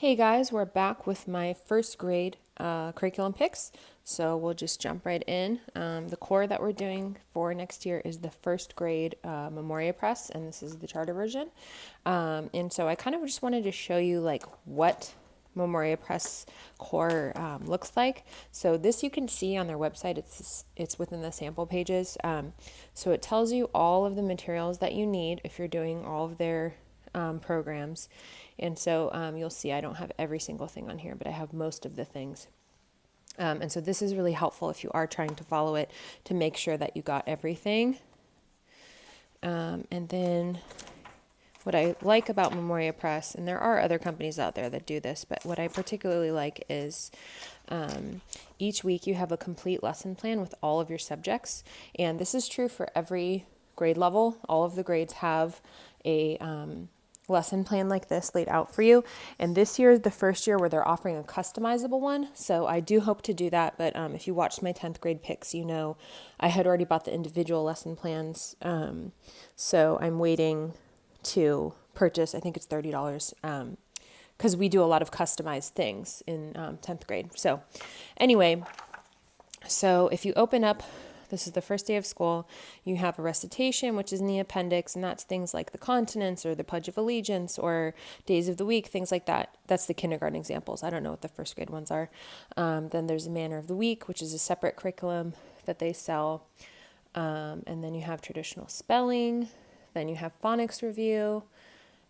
Hey guys, we're back with my first grade curriculum picks. So we'll just jump right in. The core that we're doing for next year is the first grade Memoria Press, and this is the charter version. And so I kind of just wanted to show you like what Memoria Press core looks like. So this you can see on their website. It's within the sample pages. So it tells you all of the materials that you need if you're doing all of their programs. And so you'll see I don't have every single thing on here, but I have most of the things. And so this is really helpful if you are trying to follow it to make sure that you got everything. And then what I like about Memoria Press, and there are other companies out there that do this, but what I particularly like is each week you have a complete lesson plan with all of your subjects. And this is true for every grade level. All of the grades have a lesson plan like this laid out for you. And this year is the first year where they're offering a customizable one. So I do hope to do that. But if you watched my 10th grade picks, you know I had already bought the individual lesson plans. So I'm waiting to purchase, I think it's $30, because we do a lot of customized things in 10th grade. So anyway, so if you open up, this is the first day of school, you have a recitation, which is in the appendix, and that's things like the continents or the Pledge of Allegiance or days of the week, things like that. That's the kindergarten examples. I don't know what the first grade ones are. Then there's a Manner of the Week, which is a separate curriculum that they sell. And then you have traditional spelling. Then you have phonics review.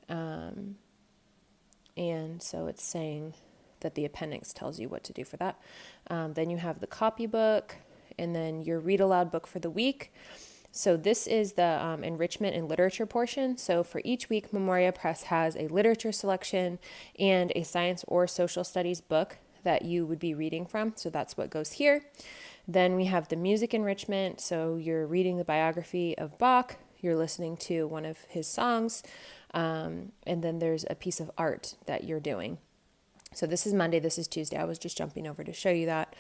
And so it's saying that the appendix tells you what to do for that. Then you have the copybook, and then your read aloud book for the week. So this is the enrichment and literature portion. So for each week, Memoria Press has a literature selection and a science or social studies book that you would be reading from. So that's what goes here. Then we have the music enrichment. So you're reading the biography of Bach. You're listening to one of his songs. And then there's a piece of art that you're doing. So this is Monday, this is Tuesday. I was just jumping over to show you that.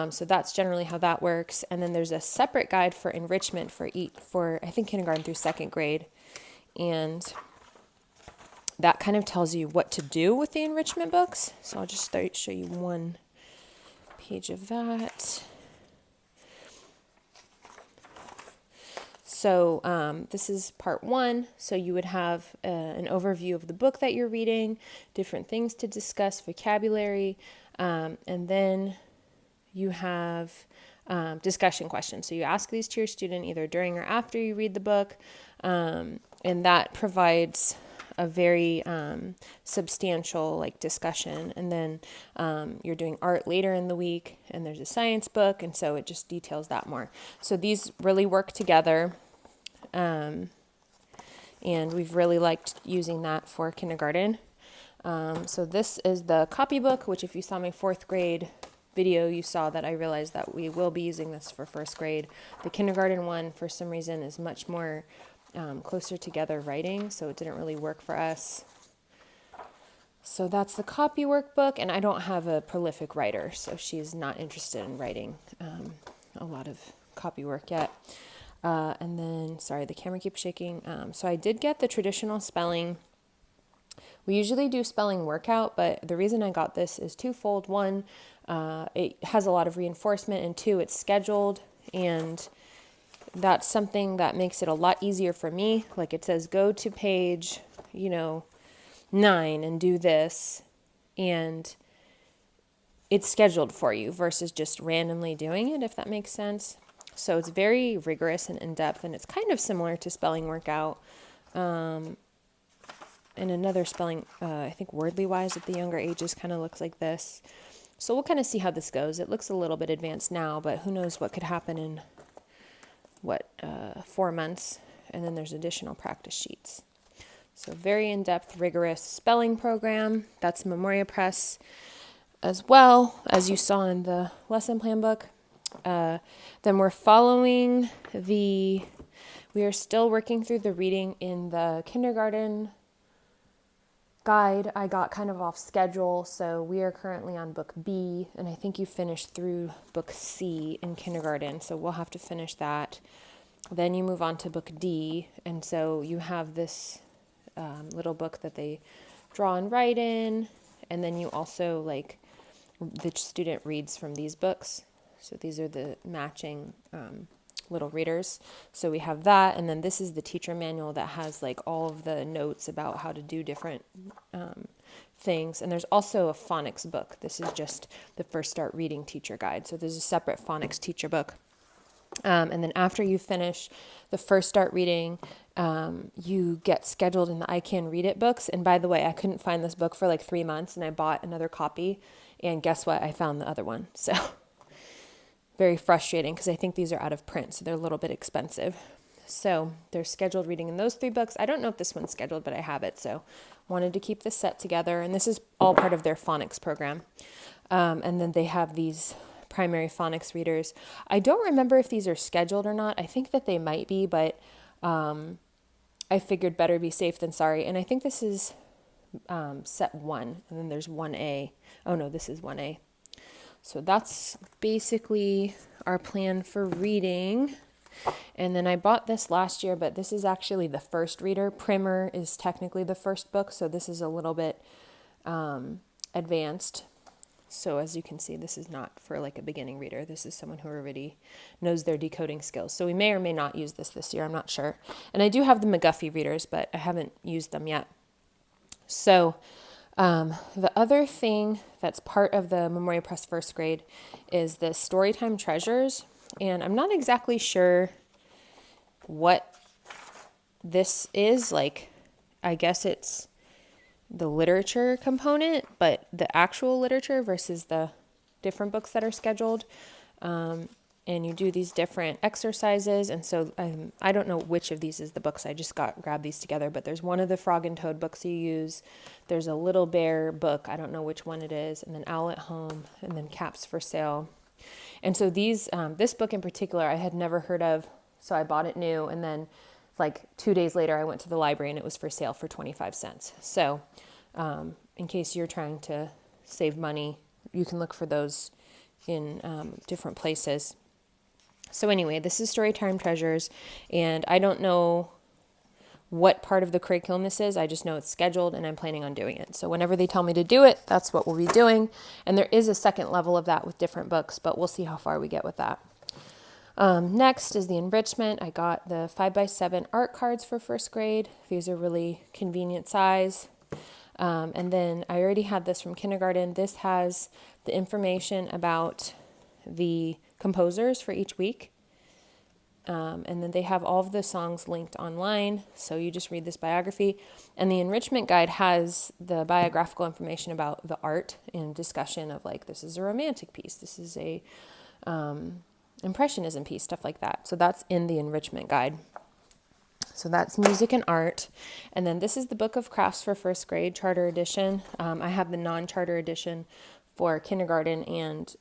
So that's generally how that works. And then there's a separate guide for enrichment for I think kindergarten through second grade. And that kind of tells you what to do with the enrichment books. So I'll just show you one page of that. So this is part one. So you would have an overview of the book that you're reading, different things to discuss, vocabulary, and then you have discussion questions. So you ask these to your student either during or after you read the book, and that provides a very substantial like discussion. And then you're doing art later in the week, and there's a science book, and so it just details that more. So these really work together. And we've really liked using that for kindergarten. So this is the copybook, which if you saw my fourth grade video, you saw that I realized that we will be using this for first grade. The kindergarten one, for some reason, is much more closer together writing, so it didn't really work for us. So that's the copy workbook, and I don't have a prolific writer, so she's not interested in writing a lot of copy work yet. And then, sorry, the camera keeps shaking. So I did get the traditional spelling. We usually do spelling workout, but the reason I got this is twofold. One, it has a lot of reinforcement, and two, it's scheduled, and that's something that makes it a lot easier for me. Like it says, go to page, 9 and do this, and it's scheduled for you versus just randomly doing it, if that makes sense. So it's very rigorous and in-depth, and it's kind of similar to spelling workout. And another spelling, I think Wordly Wise at the younger ages kind of looks like this. So we'll kind of see how this goes. It looks a little bit advanced now, but who knows what could happen in, 4 months. And then there's additional practice sheets. So very in-depth, rigorous spelling program. That's Memoria Press as well, as you saw in the lesson plan book. Then we're following we are still working through the reading in the kindergarten guide. I got kind of off schedule, so we are currently on book B, and I think you finished through book C in kindergarten, so we'll have to finish that. Then you move on to book D, and so you have this little book that they draw and write in, And then you also like the student reads from these books. So these are the matching little readers. So we have that, and then this is the teacher manual that has like all of the notes about how to do different things. And there's also a phonics book. This is just the First Start Reading teacher guide. So there's a separate phonics teacher book. And then after you finish the First Start Reading, you get scheduled in the I Can Read It books. And by the way, I couldn't find this book for like 3 months, and I bought another copy. And guess what? I found the other one. So very frustrating because I think these are out of print, so they're a little bit expensive. So there's scheduled reading in those 3 books. I don't know if this one's scheduled, but I have it. So wanted to keep this set together. And this is all part of their phonics program. And then they have these primary phonics readers. I don't remember if these are scheduled or not. I think that they might be, but I figured better be safe than sorry. And I think this is set 1, and then there's 1A. Oh no, this is 1A. So that's basically our plan for reading. And then I bought this last year, but this is actually the first reader. Primer is technically the first book, so this is a little bit advanced. So as you can see, this is not for like a beginning reader. This is someone who already knows their decoding skills. So we may or may not use this year. I'm not sure. And I do have the McGuffey readers, but I haven't used them yet. So the other thing that's part of the Memoria Press first grade is the Storytime Treasures. And I'm not exactly sure what this is. Like, I guess it's the literature component, but the actual literature versus the different books that are scheduled. And you do these different exercises. And so I don't know which of these is the books. I just grabbed these together, but there's one of the Frog and Toad books you use. There's a Little Bear book. I don't know which one it is. And then Owl at Home, and then Caps for Sale. And so these, this book in particular, I had never heard of. So I bought it new. And then like 2 days later, I went to the library and it was for sale for 25 cents. So in case you're trying to save money, you can look for those in different places. So anyway, this is Storytime Treasures, and I don't know what part of the curriculum this is. I just know it's scheduled, and I'm planning on doing it. So whenever they tell me to do it, that's what we'll be doing. And there is a second level of that with different books, but we'll see how far we get with that. Next is the enrichment. I got the 5x7 art cards for first grade. These are really convenient size. And then I already had this from kindergarten. This has the information about the composers for each week. And then they have all of the songs linked online. So you just read this biography. And the enrichment guide has the biographical information about the art and discussion of like, this is a romantic piece. This is a impressionism piece, stuff like that. So that's in the enrichment guide. So that's music and art. And then this is the Book of Crafts for first grade, charter edition. I have the non-charter edition for kindergarten, and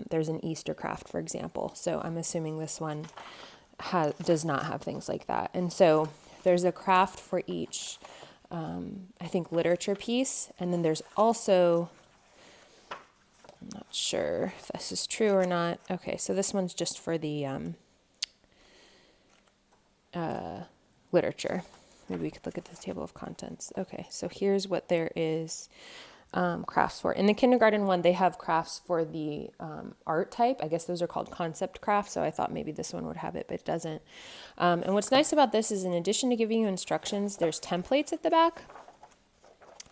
there's an Easter craft, for example. So I'm assuming this one does not have things like that. And so there's a craft for each, I think, literature piece. And then there's also, I'm not sure if this is true or not. Okay, so this one's just for the literature. Maybe we could look at this table of contents. Okay, so here's what there is crafts for. In the kindergarten one, they have crafts for the art type. I guess those are called concept crafts, so I thought maybe this one would have it, but it doesn't. And what's nice about this is in addition to giving you instructions, there's templates at the back.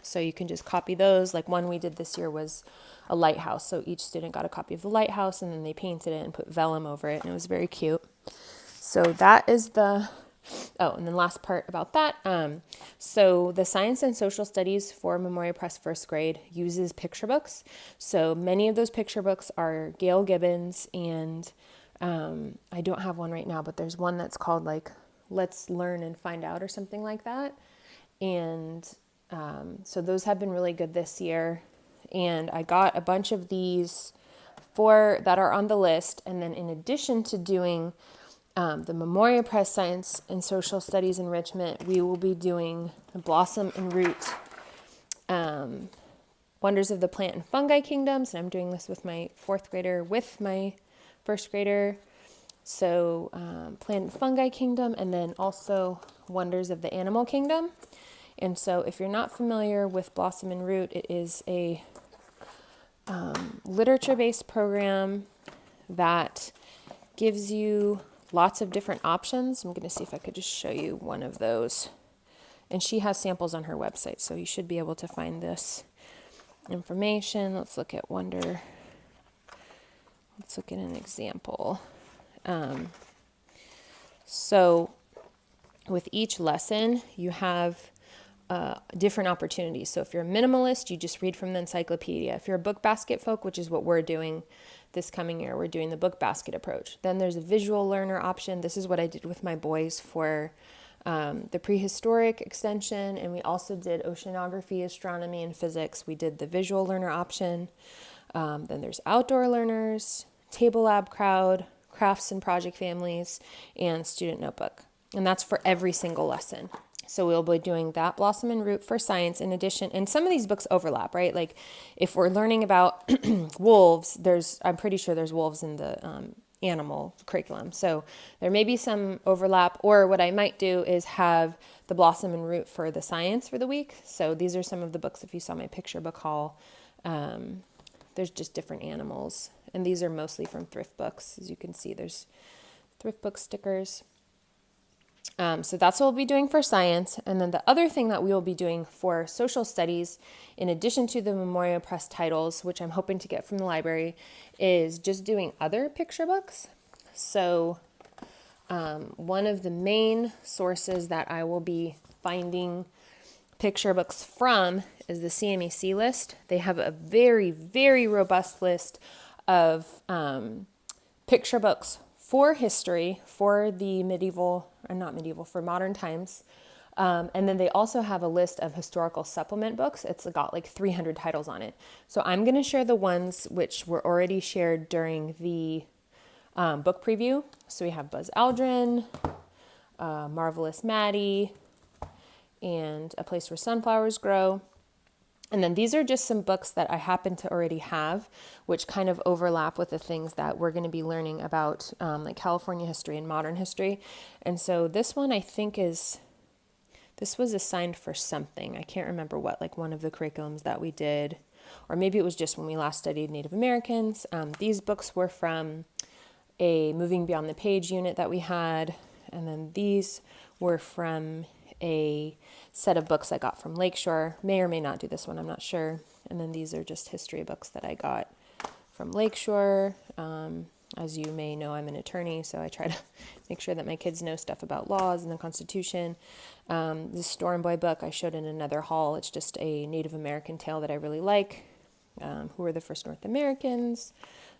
So you can just copy those. Like one we did this year was a lighthouse. So each student got a copy of the lighthouse, and then they painted it and put vellum over it, and it was very cute. So that is the... Oh, and then last part about that. So the science and social studies for Memoria Press first grade uses picture books. So many of those picture books are Gail Gibbons, and I don't have one right now, but there's one that's called like Let's Learn and Find Out or something like that. And so those have been really good this year. And I got a bunch of these that are on the list. And then in addition to doing the Memoria Press Science and Social Studies Enrichment, we will be doing Blossom and Root, Wonders of the Plant and Fungi Kingdoms, and I'm doing this with my 4th grader with my 1st grader. So Plant and Fungi Kingdom, and then also Wonders of the Animal Kingdom. And so if you're not familiar with Blossom and Root, it is a literature-based program that gives you lots of different options. I'm going to see if I could just show you one of those. And she has samples on her website, so you should be able to find this information. Let's look at Wonder. Let's look at an example. So with each lesson, you have different opportunities. So if you're a minimalist, you just read from the encyclopedia. If you're a book basket folk, which is what we're doing this coming year, we're doing the book basket approach. Then there's a visual learner option. This is what I did with my boys for the prehistoric extension, and we also did oceanography, astronomy, and physics. We did the visual learner option. Then there's outdoor learners, table lab crowd, crafts and project families, and student notebook. And that's for every single lesson. So we'll be doing that Blossom and Root for science in addition. And some of these books overlap, right? Like if we're learning about wolves, I'm pretty sure there's wolves in the animal curriculum. So there may be some overlap, or what I might do is have the Blossom and Root for the science for the week. So these are some of the books, if you saw my picture book haul, there's just different animals. And these are mostly from thrift books. As you can see, there's thrift book stickers. So that's what we'll be doing for science. And then the other thing that we will be doing for social studies, in addition to the Memoria Press titles, which I'm hoping to get from the library, is just doing other picture books. So one of the main sources that I will be finding picture books from is the CMEC list. They have a very, very robust list of picture books for history, for the for modern times. And then they also have a list of historical supplement books. It's got like 300 titles on it. So I'm going to share the ones which were already shared during the book preview. So we have Buzz Aldrin, Marvelous Maddie, and A Place Where Sunflowers Grow. And then these are just some books that I happen to already have, which kind of overlap with the things that we're going to be learning about, like California history and modern history. And so this one I think this was assigned for something. I can't remember what, like one of the curriculums that we did, or maybe it was just when we last studied Native Americans. These books were from a Moving Beyond the Page unit that we had. And then these were from a set of books I got from Lakeshore. May or may not do this one, I'm not sure. And then these are just history books that I got from Lakeshore. As you may know, I'm an attorney, so I try to make sure that my kids know stuff about laws and the Constitution. This Storm Boy book I showed in another haul. It's just a Native American tale that I really like. Who were the first North Americans?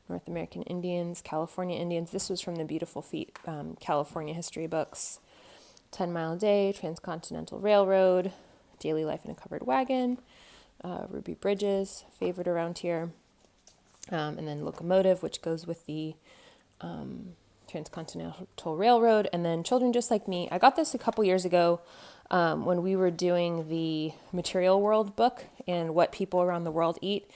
North American Indians, California Indians. This was from the Beautiful Feet California history books. 10 Mile a Day, Transcontinental Railroad, Daily Life in a Covered Wagon, Ruby Bridges, favorite around here, and then Locomotive, which goes with the Transcontinental Railroad, and then Children Just Like Me. I got this a couple years ago when we were doing the Material World book and what people around the world eat,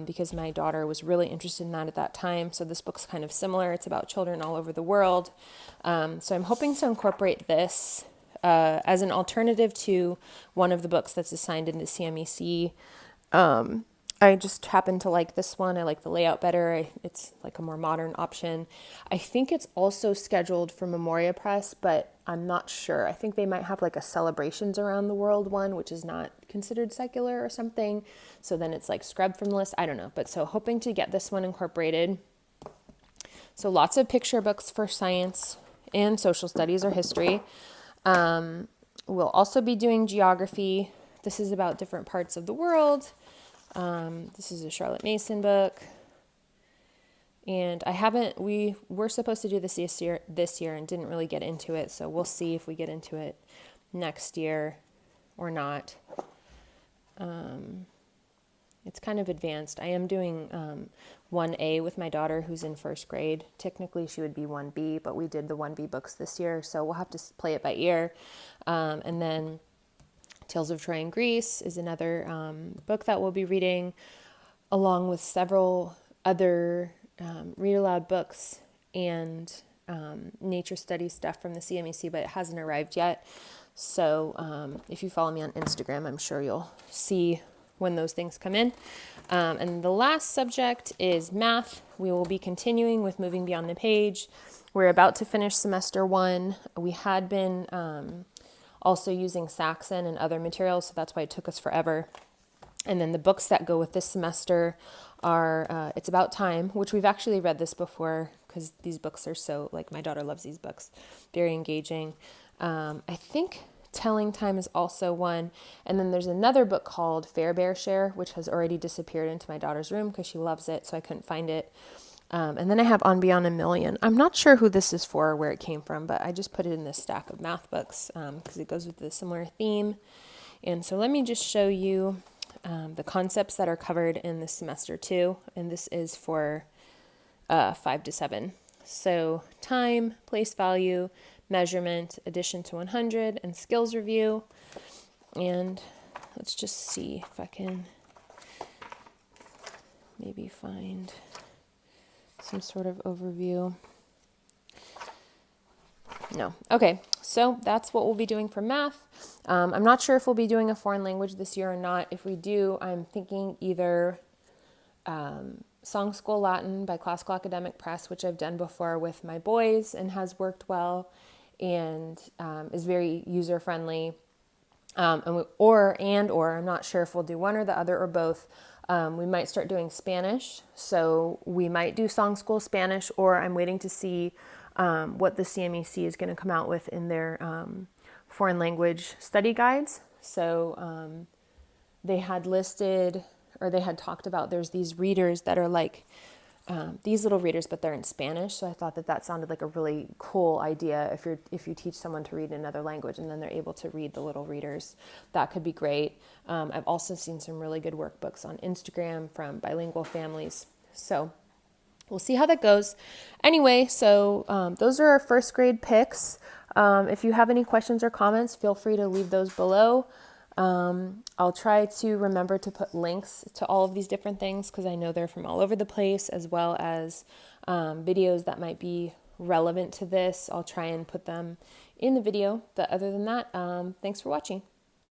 because my daughter was really interested in that at that time. So this book's kind of similar. It's about children all over the world. So I'm hoping to incorporate this as an alternative to one of the books that's assigned in the CMEC. I just happen to like this one. I like the layout better. It's like a more modern option. I think it's also scheduled for Memoria Press, but I'm not sure. I think they might have like a Celebrations Around the World one, which is not considered secular or something. So then it's like scrubbed from the list. I don't know. But so hoping to get this one incorporated. So lots of picture books for science and social studies or history. We'll also be doing geography. This is about different parts of the world. This is a Charlotte Mason book. And we were supposed to do this year and didn't really get into it. So we'll see if we get into it next year or not. It's kind of advanced. I am doing 1A with my daughter who's in first grade. Technically she would be 1B, but we did the 1B books this year. So we'll have to play it by ear. And then Tales of Troy and Greece is another book that we'll be reading, along with several other read aloud books and nature study stuff from the CMEC, but it hasn't arrived yet. So if you follow me on Instagram, I'm sure you'll see when those things come in. And the last subject is math. We will be continuing with Moving Beyond the Page. We're about to finish semester 1. We had been also using Saxon and other materials, so that's why it took us forever. And then the books that go with this semester are It's About Time, which we've actually read this before because these books are so, like, my daughter loves these books, very engaging. I think Telling Time is also one. And then there's another book called Fair Bear Share, which has already disappeared into my daughter's room because she loves it, so I couldn't find it. And then I have On Beyond a Million. I'm not sure who this is for or where it came from, but I just put it in this stack of math books because it goes with a similar theme. And so let me just show you the concepts that are covered in this semester too, and this is for 5 to 7. So time, place value, measurement, addition to 100, and skills review. And let's just see if I can maybe find some sort of overview. No. Okay, so that's what we'll be doing for math. I'm not sure if we'll be doing a foreign language this year or not. If we do, I'm thinking either Song School Latin by Classical Academic Press, which I've done before with my boys and has worked well and is very user-friendly. Or I'm not sure if we'll do one or the other or both. We might start doing Spanish, so we might do Song School Spanish, or I'm waiting to see what the CMEC is going to come out with in their foreign language study guides. So they had listed, or they had talked about, there's these readers that are like these little readers, but they're in Spanish. So I thought that sounded like a really cool idea. If you teach someone to read in another language and then they're able to read the little readers, that could be great. I've also seen some really good workbooks on Instagram from bilingual families. So we'll see how that goes. Anyway, so those are our first grade picks. If you have any questions or comments, feel free to leave those below. I'll try to remember to put links to all of these different things because I know they're from all over the place, as well as videos that might be relevant to this. I'll try and put them in the video. But other than that, thanks for watching.